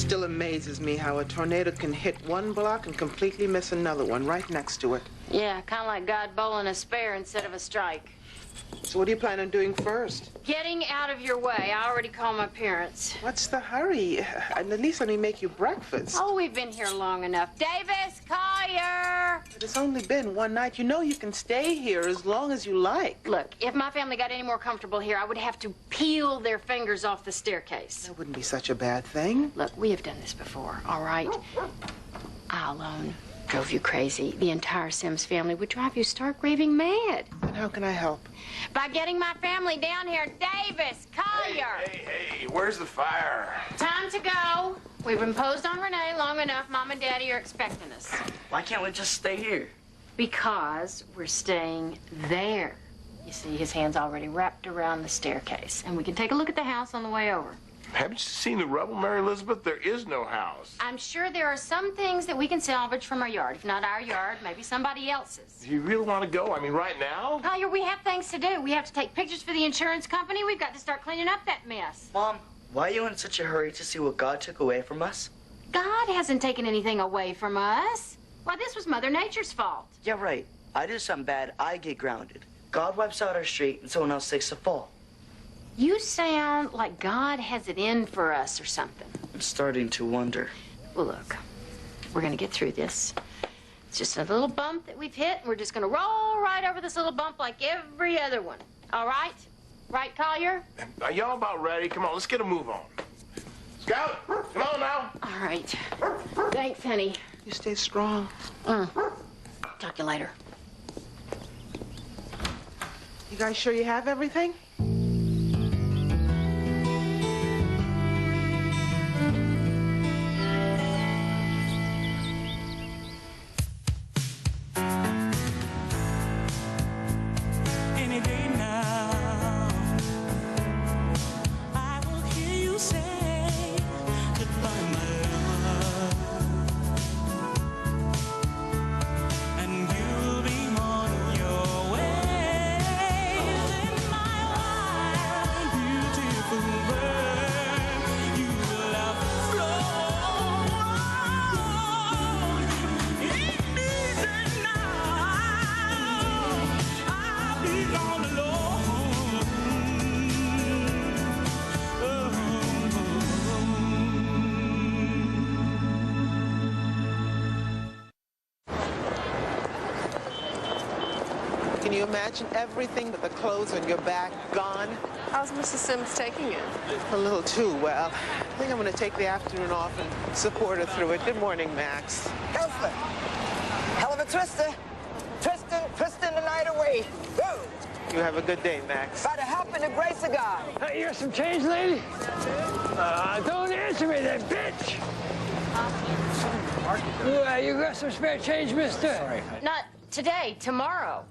still amazes me how a tornado can hit one block and completely miss another one right next to it. Yeah, kind of like God bowling a spare instead of a strike. So what do you plan on doing first? Getting out of your way. I already called my parents. What's the hurry? And at least let me make you breakfast. Oh, we've been here long enough. Davis, Collier! But it's only been one night. You know you can stay here as long as you like. Look, if my family got any more comfortable here, I would have to peel their fingers off the staircase. That wouldn't be such a bad thing. Look, we have done this before, all right? I alone drove you crazy. The entire Sims family would drive you stark raving mad. And how can I help? By getting my family down here. Davis, Collier! Hey, where's the fire? Time to go. We've imposed on Renee long enough. Mom and Daddy are expecting us. Why can't we just stay here? Because we're staying there. You see, his hand's already wrapped around the staircase. And we can take a look at the house on the way over. Haven't you seen the rubble, Mary Elizabeth? There is no house. I'm sure there are some things that we can salvage from our yard. If not our yard, maybe somebody else's. Do you really want to go? I mean, right now? Collier, we have things to do. We have to take pictures for the insurance company. We've got to start cleaning up that mess. Mom, why are you in such a hurry to see what God took away from us? God hasn't taken anything away from us. Why, this was Mother Nature's fault. Yeah, right. I do something bad, I get grounded. God wipes out our street and someone else takes the fall. You sound like God has it in for us or something. I'm starting to wonder. Well, look, we're going to get through this. It's just a little bump that we've hit, and we're just going to roll right over this little bump like every other one. All right? Right, Collier? Are y'all about ready? Come on, let's get a move on. Scout, come on now. All right. Thanks, honey. You stay strong. Talk to you later. You guys sure you have everything? Can you imagine everything but the clothes on your back gone? How's Mrs. Sims taking it? A little too well. I think I'm going to take the afternoon off and support her through it. Good morning, Max. Counselor, hell of a twister. Twisting the night away. Whoa. You have a good day, Max. By the help and the grace of God. Hey, you got some change, lady? Don't answer me, that bitch! You got some spare change, mister? Sorry. Not today, tomorrow.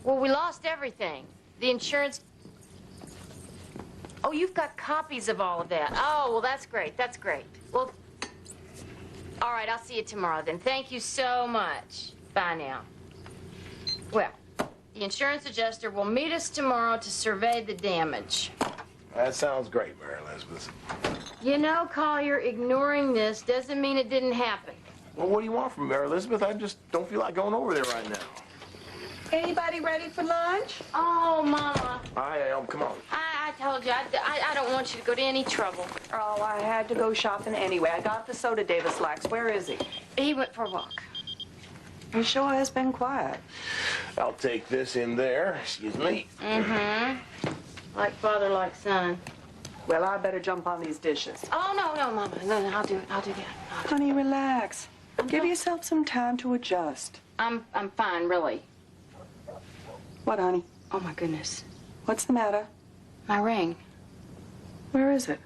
Well, we lost everything. The insurance... Oh, you've got copies of all of that. Oh, well, that's great. That's great. Well, all right, I'll see you tomorrow then. Thank you so much. Bye now. Well, the insurance adjuster will meet us tomorrow to survey the damage. That sounds great, Mary Elizabeth. You know, Collier, ignoring this doesn't mean it didn't happen. Well, what do you want from me, Mary Elizabeth? I just don't feel like going over there right now. Anybody ready for lunch? Oh, Mama. I am. Come on. I told you, I don't want you to go to any trouble. Oh, I had to go shopping anyway. I got the soda Davis likes. Where is he? He went for a walk. He sure has been quiet. I'll take this in there. Excuse me. Mm-hmm. Like father, like son. Well, I better jump on these dishes. Oh, no, Mama. No, I'll do it. I'll do that. Honey, relax. Give yourself some time to adjust. I'm fine, really. What, honey? Oh, my goodness. What's the matter? My ring. Where is it?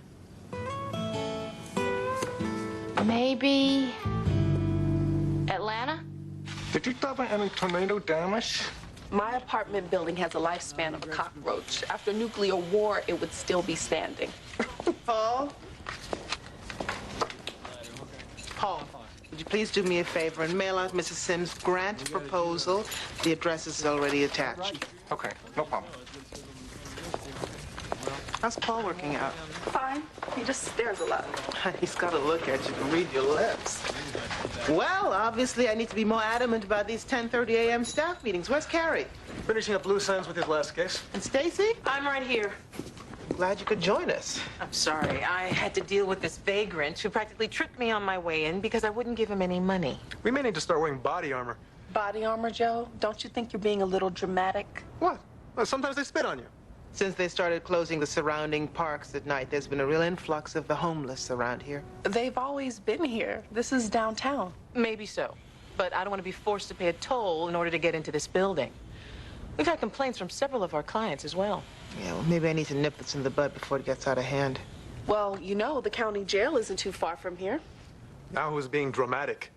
Maybe... Atlanta? Did you suffer any tornado damage? My apartment building has a lifespan of a cockroach. After nuclear war, it would still be standing. Paul? Paul, would you please do me a favor and mail out Mrs. Sims' grant proposal? The address is already attached. Okay, no problem. How's Paul working out? Fine. He just stares a lot. He's got to look at you to read your lips. Well, obviously, I need to be more adamant about these 10:30 a.m. staff meetings. Where's Carrie? Finishing up loose ends with his last case. And Stacy? I'm right here. Glad you could join us. I'm sorry. I had to deal with this vagrant who practically tricked me on my way in because I wouldn't give him any money. We may need to start wearing body armor. Body armor, Joe? Don't you think you're being a little dramatic? What? Well, sometimes they spit on you. Since they started closing the surrounding parks at night, there's been a real influx of the homeless around here. They've always been here. This is downtown. Maybe so, but I don't want to be forced to pay a toll in order to get into this building. We've had complaints from several of our clients as well. Yeah, well, maybe I need to nip this in the bud before it gets out of hand. Well, you know, the county jail isn't too far from here. Now who's being dramatic?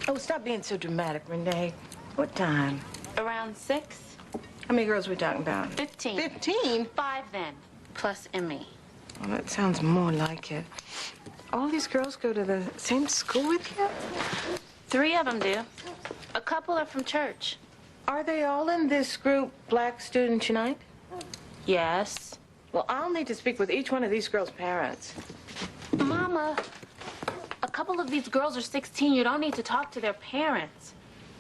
Oh, stop being so dramatic, Renee. What time? Around 6? How many girls are we talking about? 15. 15? 5 then, plus Emmy. Well, that sounds more like it. All these girls go to the same school with you? 3 of them do. A couple are from church. Are they all in this group, Black Student Unite? Yes. Well, I'll need to speak with each one of these girls' parents. Mama, a couple of these girls are 16. You don't need to talk to their parents.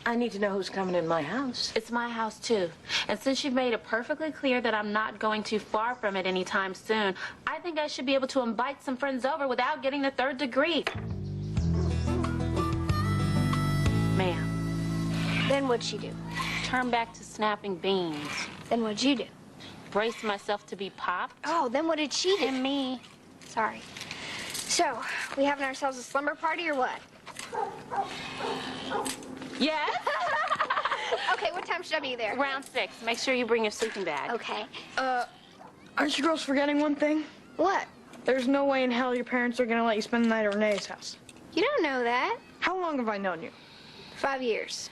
I need to know who's coming in my house. It's my house, too. And since you've made it perfectly clear that I'm not going too far from it anytime soon, I think I should be able to invite some friends over without getting the 3rd degree. Ma'am. Then what'd she do? Turn back to snapping beans. Then what'd you do? Brace myself to be popped. Oh, then what did she do? And me. Sorry. So, we having ourselves a slumber party or what? Yes? Okay, what time should I be there? Around 6. Make sure you bring your sleeping bag. Okay. Aren't you girls forgetting one thing? What? There's no way in hell your parents are gonna let you spend the night at Renee's house. You don't know that. How long have I known you? 5 years.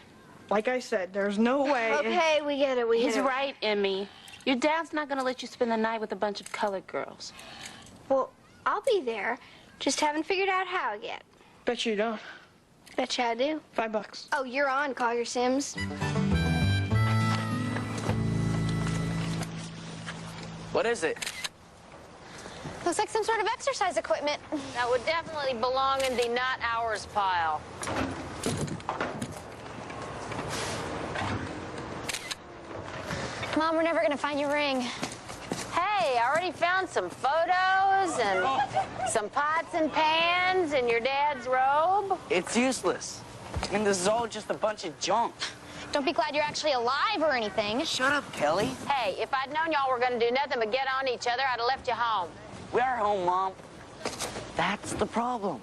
Like I said, there's no way. Okay, we get it, He's right, Emmy. Your dad's not gonna let you spend the night with a bunch of colored girls. Well, I'll be there. Just haven't figured out how yet. Bet you don't. Betcha I do. $5. Oh, you're on, Collier Sims. What is it? Looks like some sort of exercise equipment. That would definitely belong in the not ours pile. Mom, we're never gonna find your ring. Hey, I already found some photos and some pots and pans in your dad's robe. It's useless. I mean, this is all just a bunch of junk. Don't be glad you're actually alive or anything. Shut up, Kelly. Hey, if I'd known y'all were gonna do nothing but get on each other, I'd have left you home. We are home, Mom. That's the problem.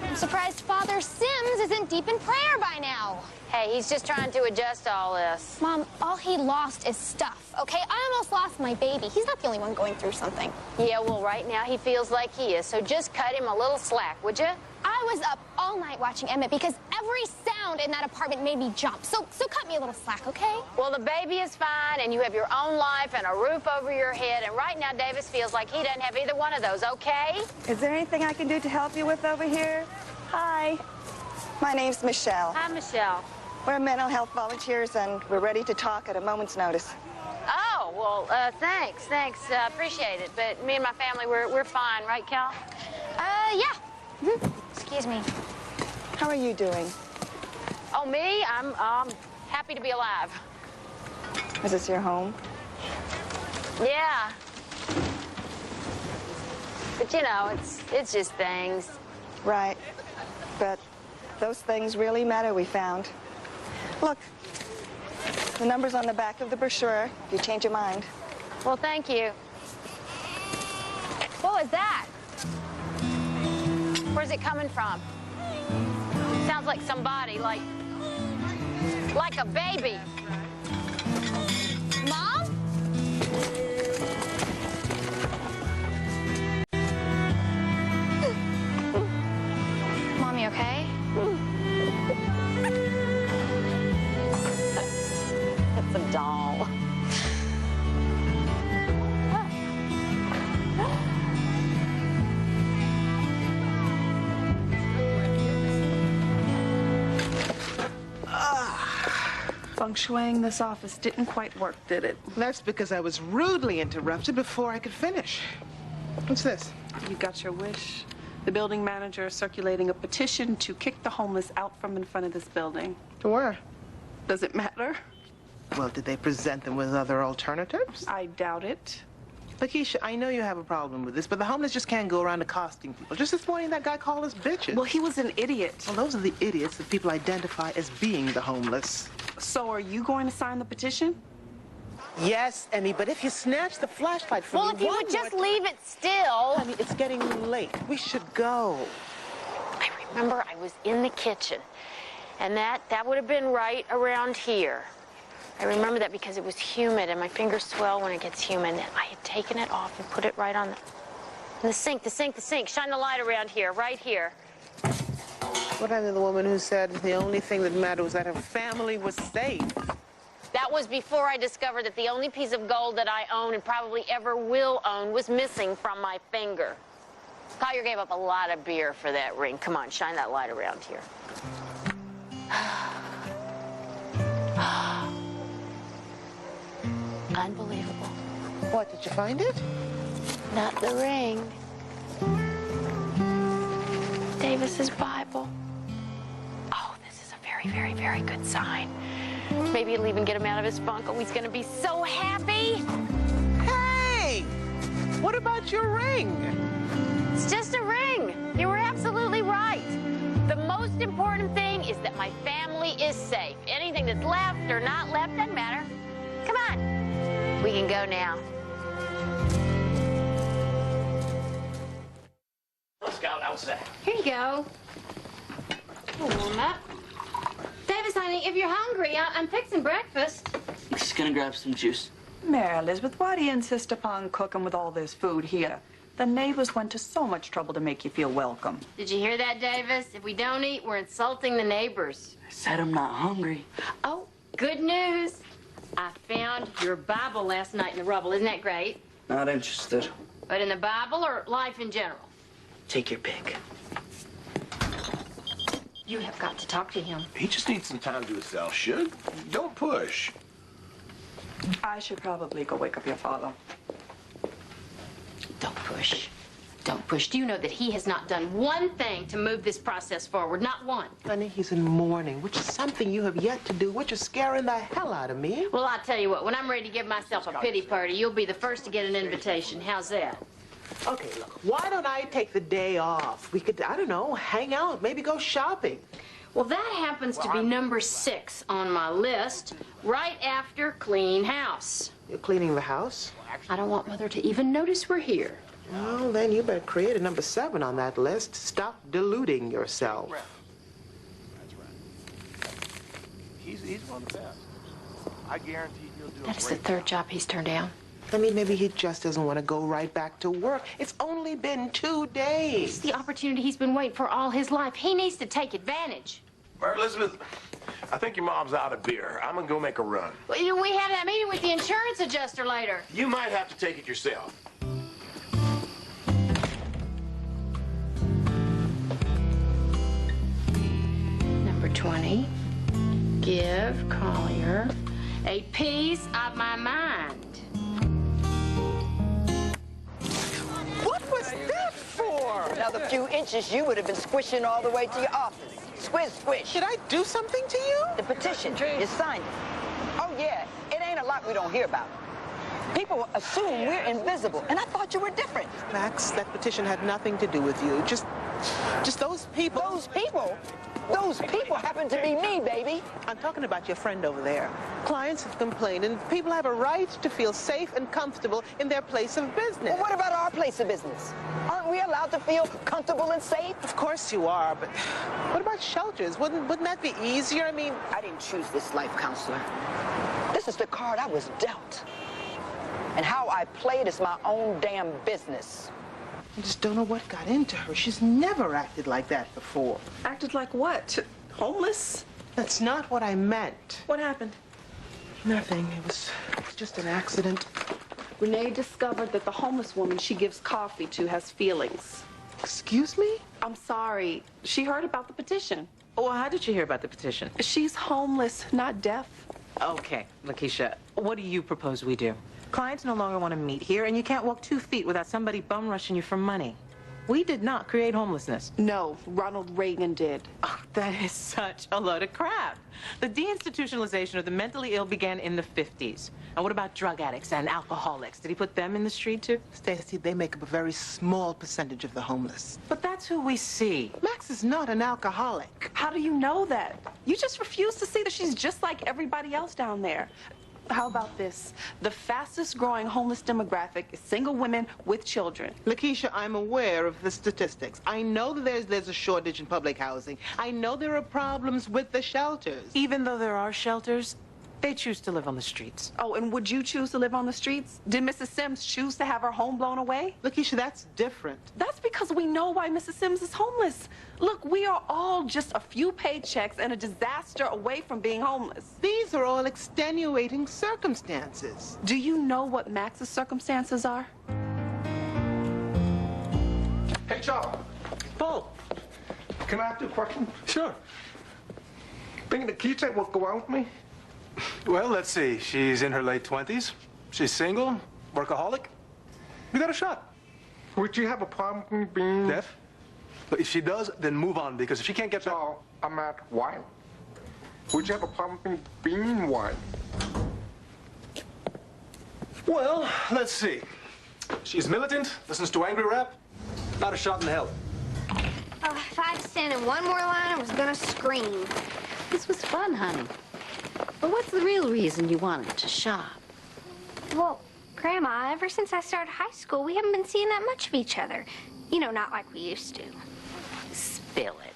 I'm surprised Father Sims isn't deep in prayer by now. Hey, he's just trying to adjust all this. Mom, all he lost is stuff, okay? I almost lost my baby. He's not the only one going through something. Yeah, well, right now he feels like he is, so just cut him a little slack, would you? I was up all night watching Emmett because every sound in that apartment made me jump. So cut me a little slack, okay? Well, the baby is fine, and you have your own life and a roof over your head, and right now Davis feels like he doesn't have either one of those, okay? Is there anything I can do to help you with over here? Hi. My name's Michelle. Hi, Michelle. We're mental health volunteers, and we're ready to talk at a moment's notice. Oh, well, thanks. Appreciate it. But me and my family, we're fine, right, Cal? Yeah. Excuse me. How are you doing? Oh, me? I'm happy to be alive. Is this your home? Yeah. But, you know, it's just things. Right. But those things really matter, we found. Look, the number's on the back of the brochure if you change your mind. Well, thank you. What was that? Where's it coming from? Sounds like somebody, like a baby. Mom? Mom, you okay? It's a doll. Feng shuiing this office didn't quite work, did it? That's because I was rudely interrupted before I could finish. What's this? You got your wish. The building manager is circulating a petition to kick the homeless out from in front of this building. To where? Does it matter? Well, did they present them with other alternatives? I doubt it. Lakeisha, I know you have a problem with this, but the homeless just can't go around accosting people. Just this morning, that guy called us bitches. Well, he was an idiot. Well, those are the idiots that people identify as being the homeless. So are you going to sign the petition? Yes, Emmy, but if you snatch the flashlight from me Well, if you would just leave it still. Honey, it's getting late. We should go. I remember I was in the kitchen, and that would have been right around here. I remember that because it was humid, and my fingers swell when it gets humid. And I had taken it off and put it right on the sink, the sink. Shine the light around here, right here. What happened to the woman who said the only thing that mattered was that her family was safe? That was before I discovered that the only piece of gold that I own and probably ever will own was missing from my finger. Collier gave up a lot of beer for that ring. Come on, shine that light around here. Unbelievable. What, did you find it? Not the ring. Davis's Bible. Oh, this is a very, very, very good sign. Maybe it'll even get him out of his funk. Oh, he's gonna be so happy. Hey! What about your ring? It's just a ring. You were absolutely right. The most important thing is that my family is safe. Anything that's left or not left doesn't matter. Come on. We can go now. Scout, how's that? Here you go. Warm up. Davis, honey, if you're hungry, I'm fixing breakfast. Just gonna grab some juice. Mary Elizabeth, why do you insist upon cooking with all this food here? The neighbors went to so much trouble to make you feel welcome. Did you hear that, Davis? If we don't eat, we're insulting the neighbors. I said I'm not hungry. Oh, good news. I found your Bible last night in the rubble. Isn't that great? Not interested. But in the Bible or life in general? Take your pick. You have got to talk to him. He just needs some time to himself, Shug. Don't push. I should probably go wake up your father. Don't push. Don't push. Do you know that he has not done one thing to move this process forward? Not one. Honey, he's in mourning, which is something you have yet to do, which is scaring the hell out of me. Well, I'll tell you what. When I'm ready to give myself a pity party, you'll be the first to get an invitation. How's that? Okay, look, why don't I take the day off? We could, I don't know, hang out, maybe go shopping. Well, that happens to be number 6 on my list, right after clean house. You're cleaning the house? I don't want Mother to even notice we're here. Well, then you better create a number 7 on that list. Stop deluding yourself. That's right. He's one of the best. I guarantee he'll do That is the 3rd job he's turned down. I mean, maybe he just doesn't want to go right back to work. It's only been 2 days. It's the opportunity he's been waiting for all his life. He needs to take advantage. Mary Elizabeth, I think your mom's out of beer. I'm gonna go make a run. Well, you know, we have that meeting with the insurance adjuster later. You might have to take it yourself. Number 20. Give Collier a piece of my mind. What was that for? Another few inches, you would have been squishing all the way to your office. Squish, squish. Did I do something to you? The petition. You signed it. Oh, yeah. It ain't a lot we don't hear about. People assume we're invisible, and I thought you were different. Max, that petition had nothing to do with you. Just those people. Those people? Those people happen to be me, baby. I'm talking about your friend over there. Clients have complained, and people have a right to feel safe and comfortable in their place of business. Well, what about our place of business? Aren't we allowed to feel comfortable and safe? Of course you are, but what about shelters? Wouldn't that be easier? I mean, I didn't choose this life, counselor. This is the card I was dealt. And how I played is my own damn business. I just don't know what got into her. She's never acted like that before. Acted like what? Homeless? That's not what I meant. What happened? Nothing. It was just an accident. Renee discovered that the homeless woman she gives coffee to has feelings. Excuse me? I'm sorry. She heard about the petition. Oh, how did you hear about the petition? She's homeless, not deaf. Okay, Lakeisha, what do you propose we do? Clients no longer want to meet here, and you can't walk 2 feet without somebody bum rushing you for money. We did not create homelessness. No, Ronald Reagan did. Oh, that is such a load of crap. The deinstitutionalization of the mentally ill began in the 50s. And what about drug addicts and alcoholics? Did he put them in the street too? Stacy, they make up a very small percentage of the homeless. But that's who we see. Max is not an alcoholic. How do you know that? You just refuse to see that she's just like everybody else down there. How about this? The fastest growing homeless demographic is single women with children. Lakeisha, I'm aware of the statistics. I know that there's a shortage in public housing. I know there are problems with the shelters. Even though there are shelters, they choose to live on the streets. Oh, and would you choose to live on the streets? Did Mrs. Sims choose to have her home blown away? Lakeisha, that's different. That's because we know why Mrs. Sims is homeless. Look, we are all just a few paychecks and a disaster away from being homeless. These are all extenuating circumstances. Do you know what Max's circumstances are? Hey, Charles. Paul. Can I ask you a question? Sure. Think Nikita will go out with me? Well, let's see. She's in her late 20s. She's single, workaholic. You got a shot. Would you have a problem with me being... Deaf? But if she does, then move on, because if she can't get back... So, I'm at white. Would you have a problem with me being white? Well, let's see. She's militant, listens to angry rap. Not a shot in hell. If I'd stand in one more line, I was gonna scream. This was fun, honey. But what's the real reason you wanted to shop? Well, Grandma, ever since I started high school, we haven't been seeing that much of each other. You know, not like we used to. Spill it.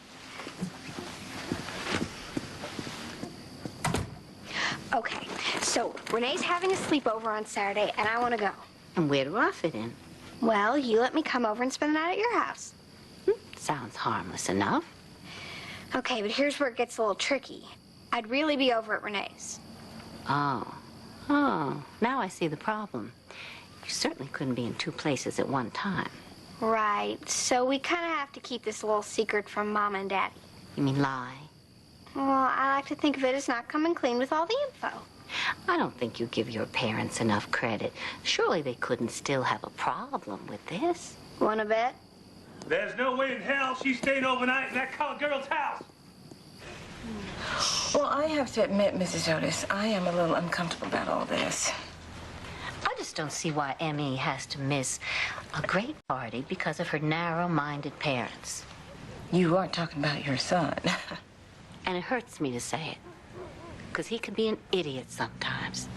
Okay, so Renee's having a sleepover on Saturday, and I want to go. And where do I fit in? Well, you let me come over and spend the night at your house. Sounds harmless enough. Okay, but here's where it gets a little tricky. I'd really be over at Renee's. Oh, now I see the problem. You certainly couldn't be in 2 places at one time. Right, so we kind of have to keep this a little secret from Mom and Daddy. You mean lie? Well, I like to think of it as not coming clean with all the info. I don't think you give your parents enough credit. Surely they couldn't still have a problem with this. Wanna bet? There's no way in hell she's staying overnight in that colored girl's house. Well, I have to admit, Mrs. Otis, I am a little uncomfortable about all this. I just don't see why Emmy has to miss a great party because of her narrow-minded parents. You aren't talking about your son. And it hurts me to say it, because he can be an idiot sometimes.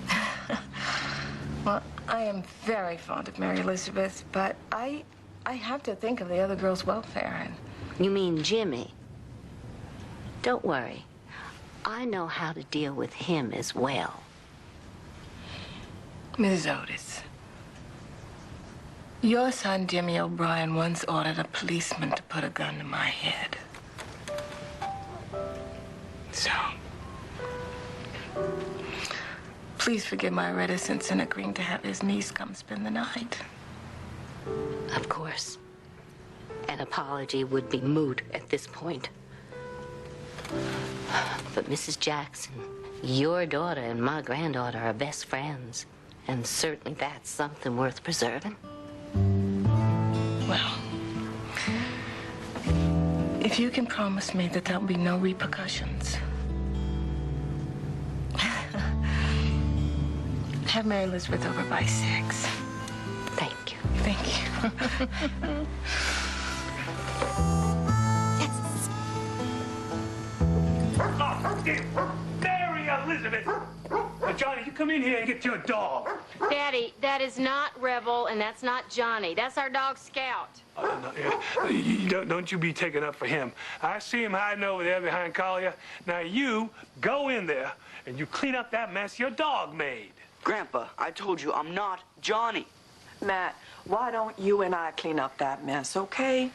Well, I am very fond of Mary Elizabeth, but I have to think of the other girls' welfare. And You mean Jimmy? Don't worry. I know how to deal with him as well. Mrs. Otis, your son, Jimmy O'Brien, once ordered a policeman to put a gun to my head. So, please forgive my reticence in agreeing to have his niece come spend the night. Of course. An apology would be moot at this point. But Mrs. Jackson, your daughter and my granddaughter are best friends. And certainly that's something worth preserving. Well, if you can promise me that there'll be no repercussions, have Mary Elizabeth over by 6. Thank you. Thank you. Mary Elizabeth! Johnny, you come in here and get your dog. Daddy, that is not Rebel, and that's not Johnny. That's our dog, Scout. Don't you be taking up for him. I see him hiding over there behind Collier. Now you go in there and you clean up that mess your dog made. Grandpa, I told you I'm not Johnny. Matt, why don't you and I clean up that mess, okay?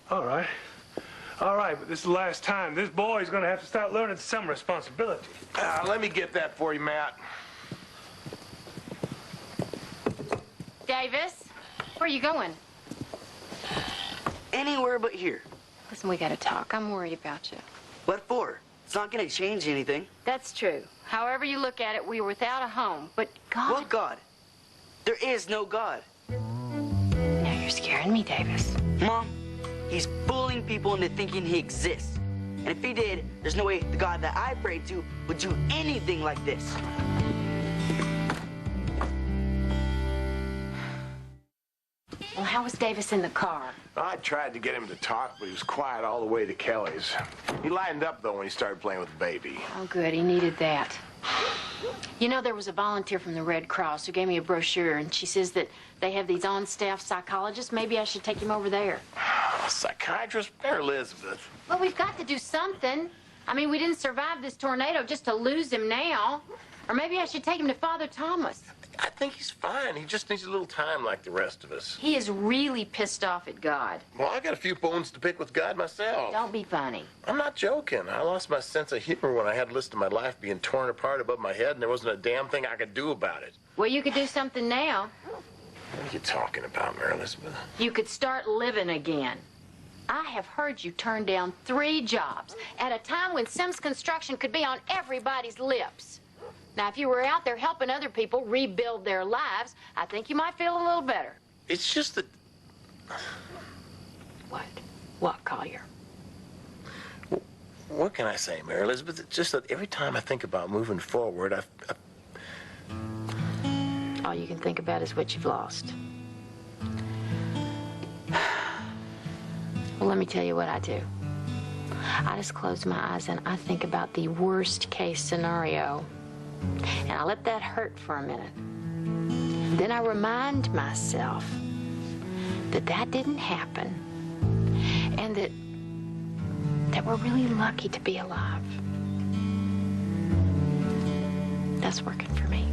All right. All right, but this is the last time. This boy's gonna have to start learning some responsibility. Let me get that for you, Matt. Davis, where are you going? Anywhere but here. Listen, we gotta talk. I'm worried about you. What for? It's not gonna change anything. That's true. However you look at it, we were without a home. But God... What God? There is no God. Now you're scaring me, Davis. Mom, he's fooling people into thinking he exists. And if he did, there's no way the God that I pray to would do anything like this. Well, how was Davis in the car? I tried to get him to talk, but he was quiet all the way to Kelly's. He lightened up, though, when he started playing with the baby. Oh, good. He needed that. You know, there was a volunteer from the Red Cross who gave me a brochure, and she says that they have these on-staff psychologists. Maybe I should take him over there. Psychiatrist? Mary Elizabeth. Well, we've got to do something. I mean, we didn't survive this tornado just to lose him now. Or maybe I should take him to Father Thomas. I think he's fine. He just needs a little time like the rest of us. He is really pissed off at God. Well, I got a few bones to pick with God myself. Don't be funny. I'm not joking. I lost my sense of humor when I had to listen to my life being torn apart above my head, and there wasn't a damn thing I could do about it. Well, you could do something now. What are you talking about, Mary Elizabeth? You could start living again. I have heard you turn down 3 jobs at a time when Sims Construction could be on everybody's lips. Now, if you were out there helping other people rebuild their lives, I think you might feel a little better. It's just that... What? What, Collier? What can I say, Mary Elizabeth? It's just that every time I think about moving forward, All you can think about is what you've lost. Well, let me tell you what I do. I just close my eyes and I think about the worst case scenario. And I let that hurt for a minute. Then I remind myself that that didn't happen and that we're really lucky to be alive. That's working for me.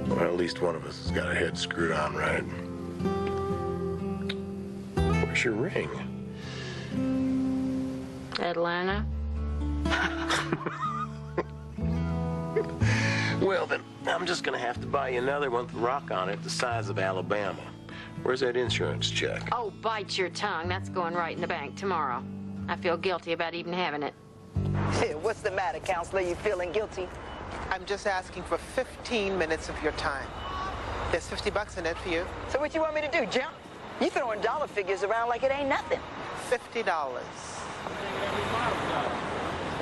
Well, at least one of us has got our head screwed on right. Where's your ring? Atlanta? Well, then, I'm just gonna have to buy you another one with a rock on it the size of Alabama. Where's that insurance check? Oh, bite your tongue. That's going right in the bank tomorrow. I feel guilty about even having it. Hey, what's the matter, counselor? You feeling guilty? I'm just asking for 15 minutes of your time. There's $50 in it for you. So what you want me to do, jump? You throwing dollar figures around like it ain't nothing. $50.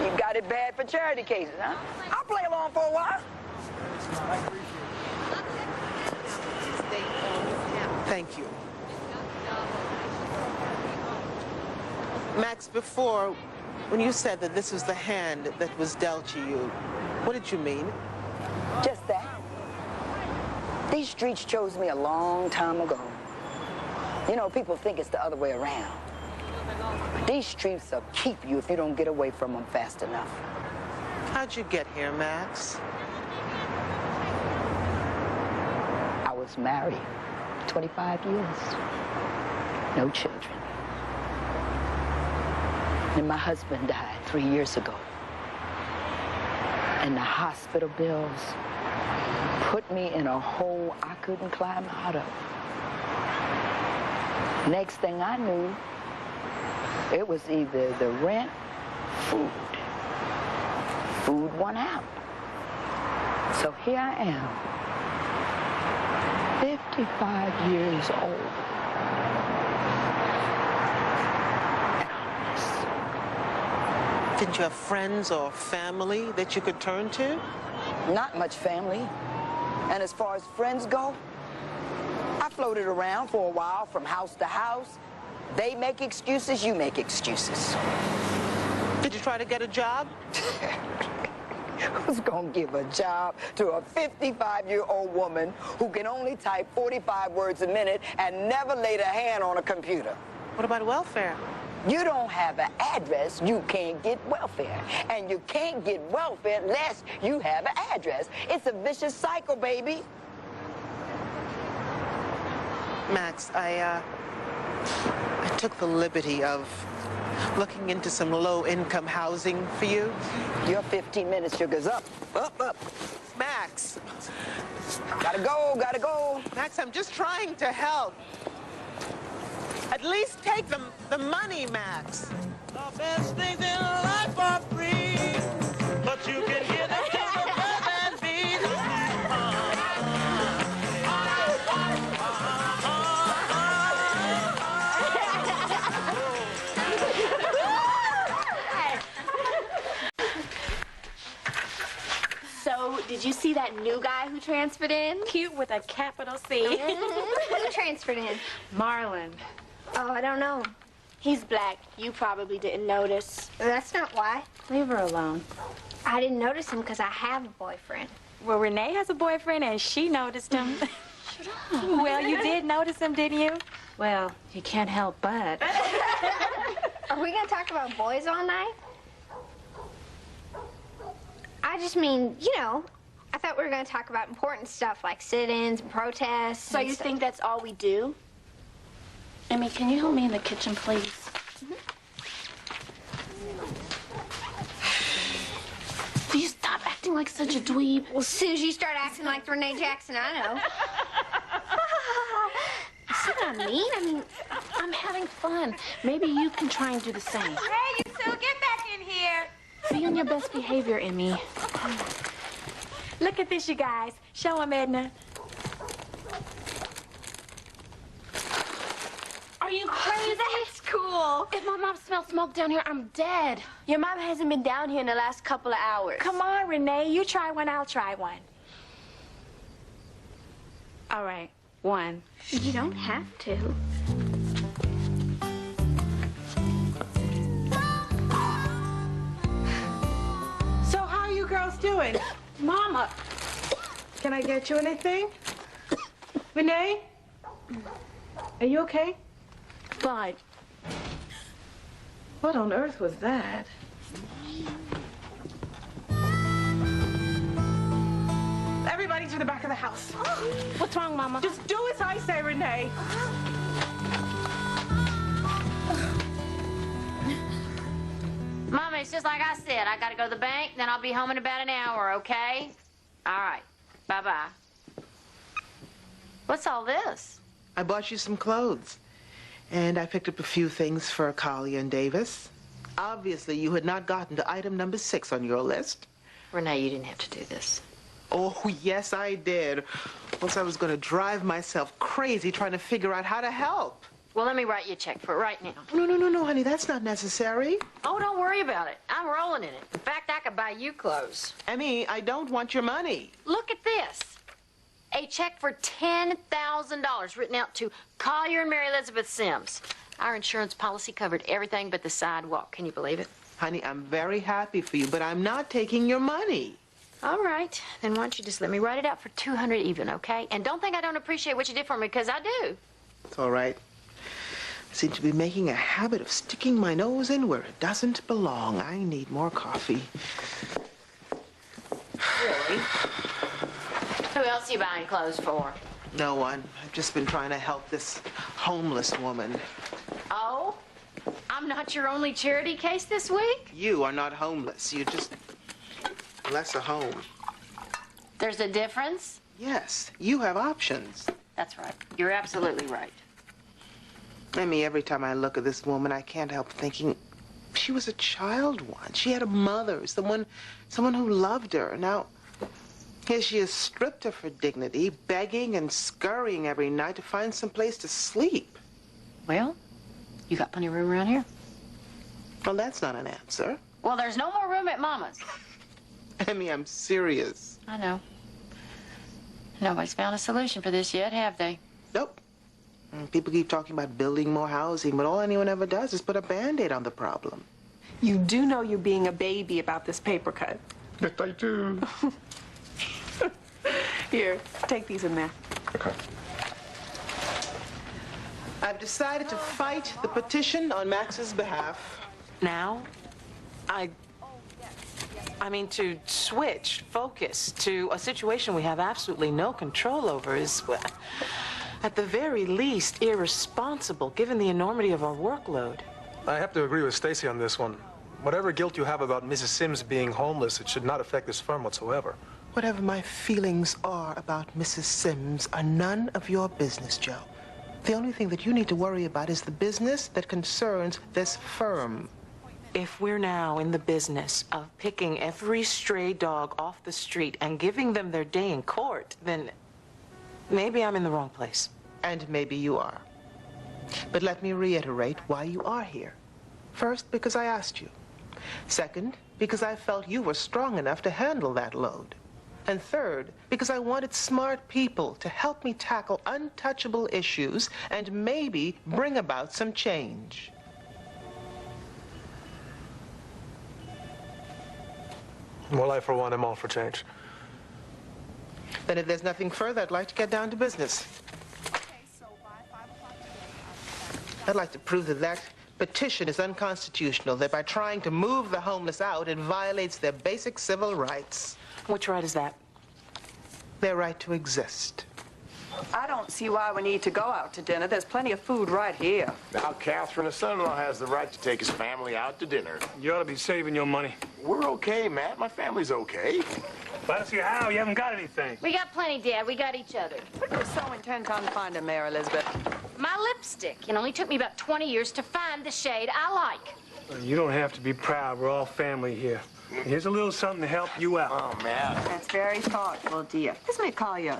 You got it bad for charity cases, huh? I'll play along for a while. Thank you. Max, before, when you said that this was the hand that was dealt to you, what did you mean? Just that. These streets chose me a long time ago. You know, people think it's the other way around. These streets will keep you if you don't get away from them fast enough. How'd you get here, Max? I was married 25 years. No children. And my husband died 3 years ago. And the hospital bills put me in a hole I couldn't climb out of. Next thing I knew, it was either the rent, food. Food won out. So here I am, 55 years old. And homeless. Didn't you have friends or family that you could turn to? Not much family. And as far as friends go, I floated around for a while from house to house. They make excuses, you make excuses. Did you try to get a job? Who's gonna give a job to a 55-year-old woman who can only type 45 words a minute and never laid a hand on a computer? What about welfare? You don't have an address, you can't get welfare. And you can't get welfare unless you have an address. It's a vicious cycle, baby. Max, I took the liberty of looking into some low-income housing for you. Your 15 minutes, sugar's up. Up. Max! Gotta go. Max, I'm just trying to help. At least take the money, Max. The best things in life are free, but you can get them to the birds and bees. So, did you see that new guy who transferred in? Cute with a capital C. Who transferred in? Marlon. Oh, I don't know. He's black. You probably didn't notice. That's not why. Leave her alone. I didn't notice him because I have a boyfriend. Well, Renee has a boyfriend and she noticed him. Well, you did notice him, didn't you? Well, you can't help but. Are we going to talk about boys all night? I just mean, you know, I thought we were going to talk about important stuff like sit-ins and protests. So you think that's all we do? Emmy, can you help me in the kitchen, please? Will you stop acting like such a dweeb? Well, as soon as you start acting like Renee Jackson, I know. See what I mean? I mean, I'm having fun. Maybe you can try and do the same. Hey, you two, get back in here. Be on your best behavior, Emmy. Look at this, you guys. Show him, Edna. Are you crazy? That's cool. If my mom smells smoke down here, I'm dead. Your mom hasn't been down here in the last couple of hours. Come on, Renee. You try one, I'll try one. All right, one. You don't have to. So how are you girls doing? Mama. Can I get you anything? Renee? Are you okay? Fine. What on earth was that? Everybody to the back of the house. What's wrong, Mama? Just do as I say, Renee. Mama, it's just like I said. I gotta go to the bank, then I'll be home in about an hour, okay? All right. Bye-bye. What's all this? I bought you some clothes. And I picked up a few things for Kalia and Davis. Obviously, you had not gotten to item number 6 on your list. Renee, you didn't have to do this. Oh, yes, I did. Else I was going to drive myself crazy trying to figure out how to help. Well, let me write you a check for it right now. No, honey, that's not necessary. Oh, don't worry about it. I'm rolling in it. In fact, I could buy you clothes. Emmy, I don't want your money. Look at this. A check for $10,000 written out to Collier and Mary Elizabeth Sims. Our insurance policy covered everything but the sidewalk. Can you believe it? Honey, I'm very happy for you, but I'm not taking your money. All right. Then why don't you just let me write it out for $200 even, okay? And don't think I don't appreciate what you did for me, because I do. It's all right. I seem to be making a habit of sticking my nose in where it doesn't belong. I need more coffee. Really? Who else are you buying clothes for? No one. I've just been trying to help this homeless woman. Oh? I'm not your only charity case this week? You are not homeless. You're just less a home. There's a difference? Yes, you have options. That's right. You're absolutely right. Emmy, every time I look at this woman, I can't help thinking she was a child once. She had a mother, someone who loved her. Now, here she is stripped of her dignity, begging and scurrying every night to find some place to sleep. Well, you got plenty of room around here. Well, that's not an answer. Well, there's no more room at Mama's. Emmy, I'm serious. I know. Nobody's found a solution for this yet, have they? Nope. People keep talking about building more housing, but all anyone ever does is put a Band-Aid on the problem. You do know you're being a baby about this paper cut. Yes, I do. Here, take these in there. Okay. I've decided to fight the petition on Max's behalf. Now? I mean, to switch focus to a situation we have absolutely no control over is, well, at the very least, irresponsible, given the enormity of our workload. I have to agree with Stacy on this one. Whatever guilt you have about Mrs. Sims being homeless, it should not affect this firm whatsoever. Whatever my feelings are about Mrs. Sims are none of your business, Joe. The only thing that you need to worry about is the business that concerns this firm. If we're now in the business of picking every stray dog off the street and giving them their day in court, then maybe I'm in the wrong place. And maybe you are. But let me reiterate why you are here. First, because I asked you. Second, because I felt you were strong enough to handle that load. And third, because I wanted smart people to help me tackle untouchable issues and maybe bring about some change. Well, I, for one, am all for change. Then if there's nothing further, I'd like to get down to business. I'd like to prove that that petition is unconstitutional, that by trying to move the homeless out, it violates their basic civil rights. Which right is that? Their right to exist. I don't see why we need to go out to dinner. There's plenty of food right here. Now, Catherine, the son-in-law has the right to take his family out to dinner. You ought to be saving your money. We're okay, Matt. My family's okay. I don't see how. You haven't got anything. We got plenty, Dad. We got each other. What are you so intent on finding, Mary Elizabeth? My lipstick. It only took me about 20 years to find the shade I like. You don't have to be proud. We're all family here. Here's a little something to help you out. Oh, Matt. That's very thoughtful, dear. This may call you.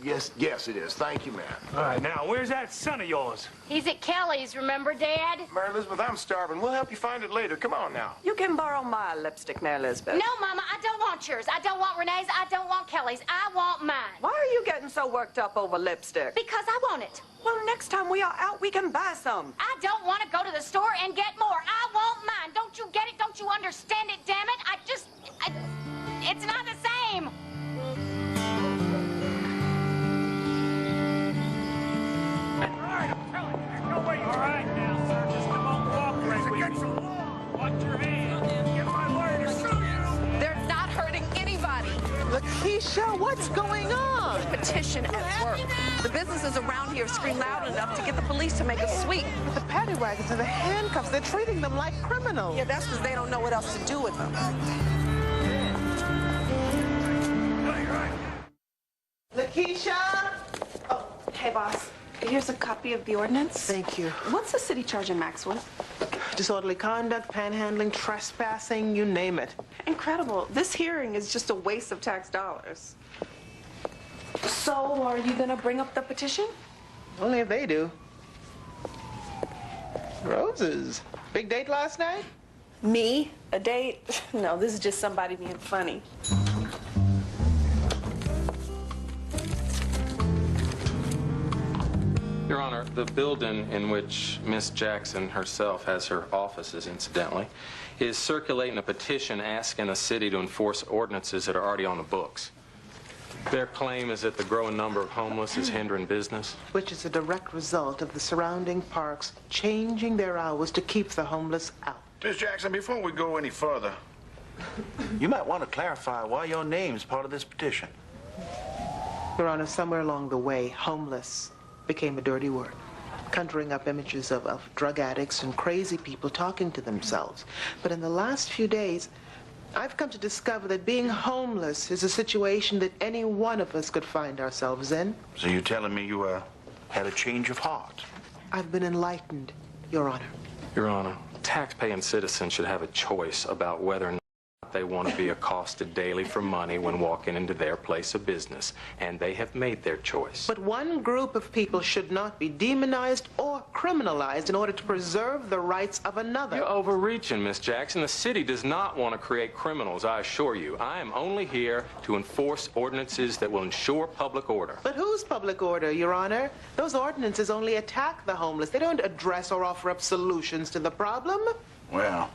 Yes, it is. Thank you, Matt. All right, now, where's that son of yours? He's at Kelly's, remember, Dad? Mary Elizabeth, I'm starving. We'll help you find it later. Come on now. You can borrow my lipstick, Mary Elizabeth. No, Mama, I don't want yours. I don't want Renee's. I don't want Kelly's. I want mine. Why are you getting so worked up over lipstick? Because I want it. Well, next time we are out, we can buy some. I don't want to go to the store and get more. I want mine. Don't you get it? Don't you understand it, damn it? It's not the same. All right, now, sir, just don't cooperate with me. Against the law. Watch your hands. Get my lawyer to shoot you. They're not hurting anybody. Lakeisha, what's going on? Petition at work. The businesses around here scream loud enough to get the police to make a sweep. But the paddy wagons and the handcuffs, they're treating them like criminals. Yeah, that's because they don't know what else to do with them. Lakeisha! Oh, hey, boss. Here's a copy of the ordinance. Thank you. What's the city charging Max with? Disorderly conduct, panhandling, trespassing, you name it. Incredible. This hearing is just a waste of tax dollars. So, are you gonna bring up the petition? Only if they do. Roses. Big date last night? Me? A date? No, this is just somebody being funny. Your Honor, the building in which Miss Jackson herself has her offices, incidentally, is circulating a petition asking the city to enforce ordinances that are already on the books. Their claim is that the growing number of homeless is hindering business. Which is a direct result of the surrounding parks changing their hours to keep the homeless out. Miss Jackson, before we go any further, you might want to clarify why your name's part of this petition. Your Honor, somewhere along the way, homeless became a dirty word, conjuring up images of drug addicts and crazy people talking to themselves. But in the last few days, I've come to discover that being homeless is a situation that any one of us could find ourselves in. So you're telling me you had a change of heart? I've been enlightened, Your Honor. Your Honor, tax-paying citizens should have a choice about whether or not they want to be accosted daily for money when walking into their place of business, and they have made their choice. But one group of people should not be demonized or criminalized in order to preserve the rights of another. You're overreaching, Miss Jackson. The city does not want to create criminals, I assure you. I am only here to enforce ordinances that will ensure public order. But whose public order, Your Honor? Those ordinances only attack the homeless. They don't address or offer up solutions to the problem. Well,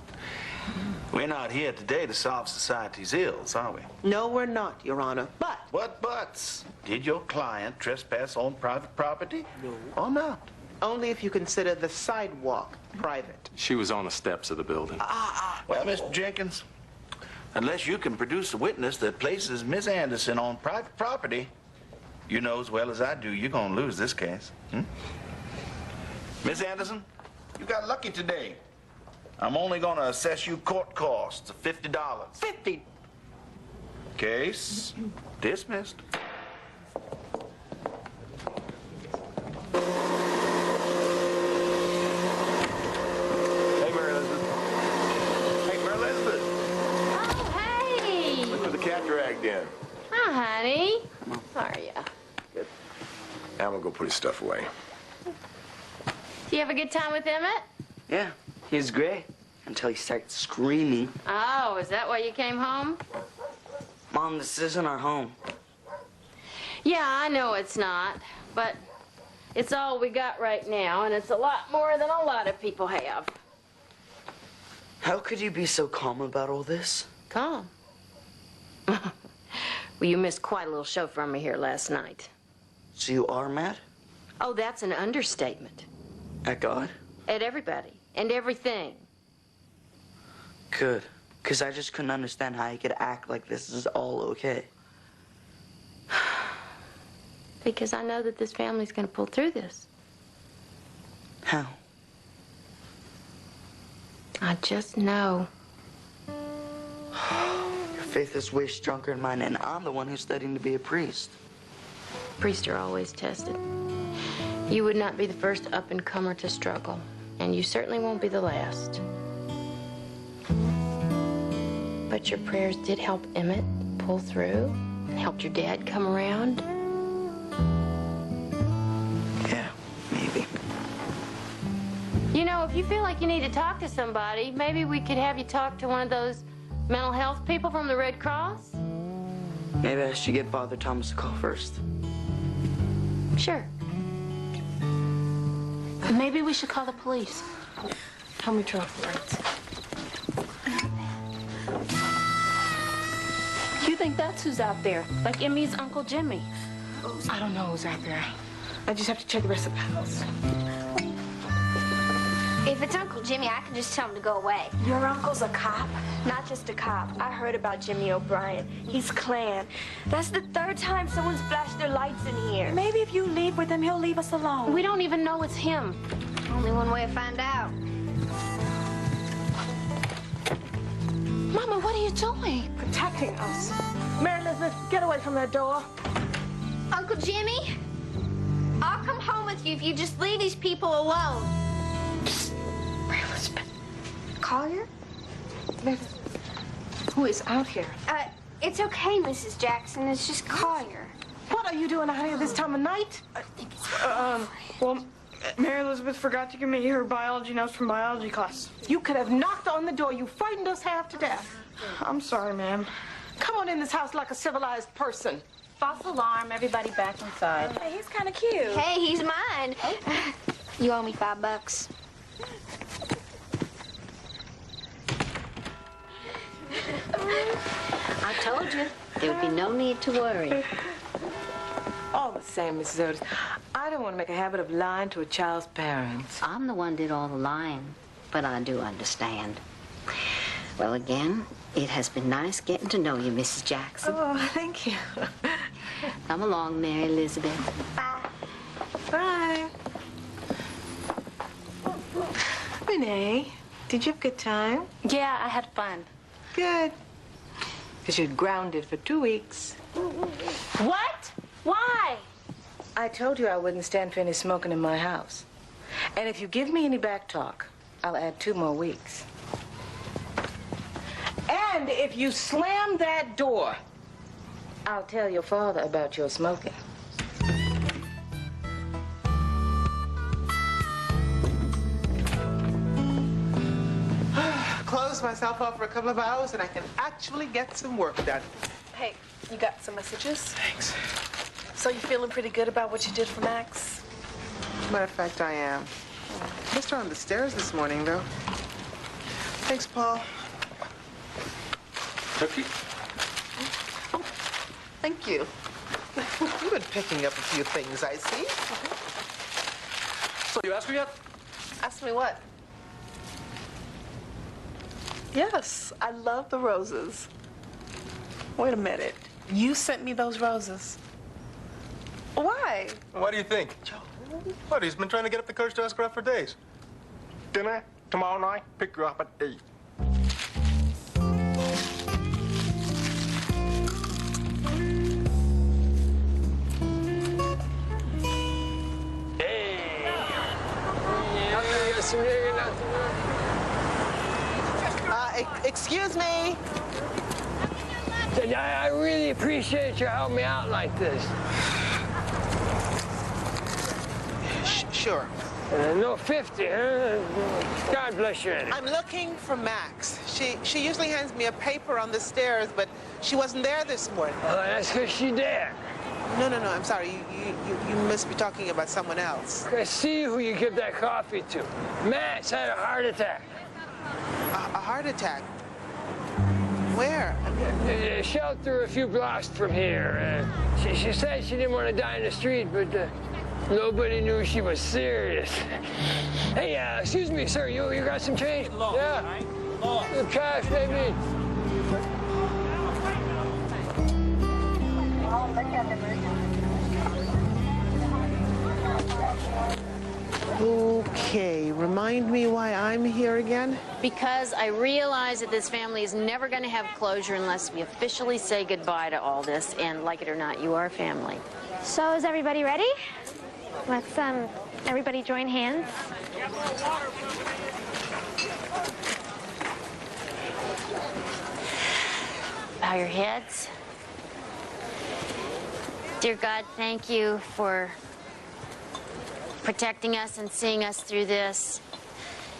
we're not here today to solve society's ills, are we? No, we're not, Your Honor. But... What buts? Did your client trespass on private property? No. Or not? Only if you consider the sidewalk private. She was on the steps of the building. Well, Mr. Jenkins, unless you can produce a witness that places Miss Anderson on private property, you know as well as I do you're going to lose this case. Miss Anderson, you got lucky today. I'm only going to assess you court costs of $50. 50? Case dismissed. Hey, Mary Elizabeth. again. Hi, honey. How are you? Good. Now I'm gonna go put his stuff away. Do you have a good time with Emmett? Yeah, he's great until he starts screaming. Oh, is that why you came home? Mom, this isn't our home. Yeah, I know it's not, but it's all we got right now, and it's a lot more than a lot of people have. How could you be so calm about all this? Calm? Well, you missed quite a little show from me here last night. So you are mad? Oh, that's an understatement. At God? At everybody and everything. Good. Because I just couldn't understand how you could act like this is all okay. Because I know that this family's going to pull through this. How? I just know. Your faith is way stronger than mine, and I'm the one who's studying to be a priest. Priests are always tested. You would not be the first up-and-comer to struggle, and you certainly won't be the last. But your prayers did help Emmett pull through and helped your dad come around. Yeah, maybe. You know, if you feel like you need to talk to somebody, maybe we could have you talk to one of those mental health people from the Red Cross? Maybe I should give Father Thomas a call first. Sure. Maybe we should call the police. Tell me true. You think that's who's out there? Like Emmy's Uncle Jimmy? I don't know who's out there. I just have to check the rest of the house. If it's Uncle Jimmy, I can just tell him to go away. Your uncle's a cop? Not just a cop. I heard about Jimmy O'Brien. He's Klan. That's the third time someone's flashed their lights in here. Maybe if you leave with him, he'll leave us alone. We don't even know it's him. Only one way to find out. Mama, what are you doing? Protecting us. Mary Elizabeth, get away from that door. Uncle Jimmy, I'll come home with you if you just leave these people alone. Mary Elizabeth. Collier? Who is out here? It's okay, Mrs. Jackson. It's just Collier. What are you doing out here this time of night? I think it's well, Mary Elizabeth forgot to give me her biology notes from biology class. You could have knocked on the door. You frightened us half to death. I'm sorry, ma'am. Come on in this house like a civilized person. False alarm. Everybody back inside. Hey, he's kind of cute. Hey, he's mine. You owe me $5. I told you, there would be no need to worry. All the same, Mrs. Otis, I don't want to make a habit of lying to a child's parents. I'm the one did all the lying, but I do understand. Well, again, it has been nice getting to know you, Mrs. Jackson. Oh, thank you. Come along, Mary Elizabeth. Bye. Bye. Renee, did you have a good time? Yeah, I had fun. Good. Because you're grounded for 2 weeks. What? Why? I told you I wouldn't stand for any smoking in my house. And if you give me any back talk, I'll add 2 more weeks. And if you slam that door, I'll tell your father about your smoking. Close myself off for a couple of hours and I can actually get some work done. Hey, you got some messages? Thanks. So you feeling pretty good about what you did for Max? Matter of fact, I am. Missed her on the stairs this morning, though. Thanks, Paul. Cookie? Oh, thank you. You've been picking up a few things, I see. So you asked her yet? Ask me what? Yes, I love the roses. Wait a minute. You sent me those roses. Why? What do you think? What, he's been trying to get up the courage to ask her out for days. Dinner tomorrow night, pick her up at 8. Excuse me. And I really appreciate you helping me out like this. Sure. No 50, huh? God bless you, Annie. I'm looking for Max. She usually hands me a paper on the stairs, but she wasn't there this morning. Oh, that's because she's dead. No, I'm sorry. You must be talking about someone else. I see who you give that coffee to. Max had a heart attack. A heart attack? Where? A shelter a few blocks from here. She said she didn't want to die in the street, but nobody knew she was serious. Hey, excuse me, sir, you got some change? Yeah. Some cash, maybe. Okay, remind me why I'm here again? Because I realize that this family is never going to have closure unless we officially say goodbye to all this, and like it or not, you are a family. So is everybody ready? Let's everybody join hands. Bow your heads. Dear God, thank you for protecting us and seeing us through this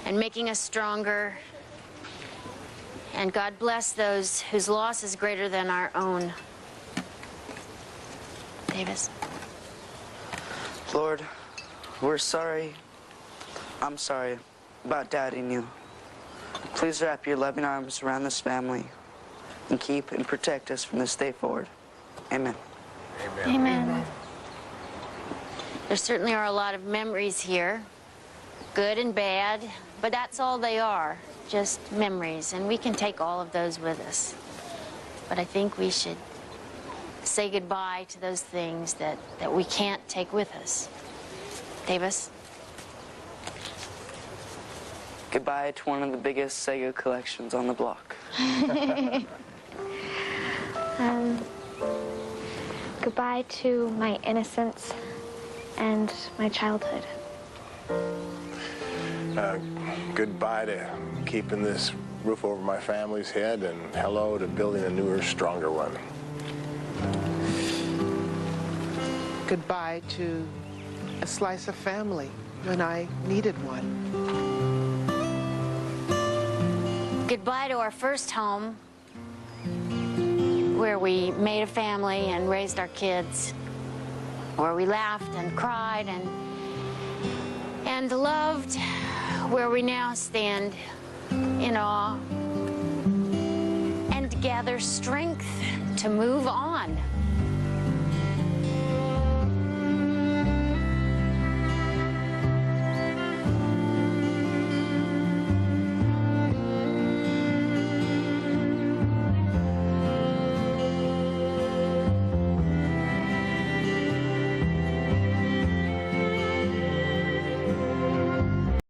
and making us stronger. And God bless those whose loss is greater than our own. Davis. Lord, we're sorry. I'm sorry about doubting you. Please wrap your loving arms around this family and keep and protect us from this day forward. Amen. Amen. There certainly are a lot of memories here, good and bad, but that's all they are, just memories, and we can take all of those with us. But I think we should say goodbye to those things that we can't take with us. Davis? Goodbye to one of the biggest Sega collections on the block. Goodbye to my innocence and my childhood. Goodbye to keeping this roof over my family's head, and hello to building a newer, stronger one. Goodbye to a slice of family when I needed one. Goodbye to our first home, where we made a family and raised our kids, where we laughed and cried and loved, where we now stand in awe and gather strength to move on.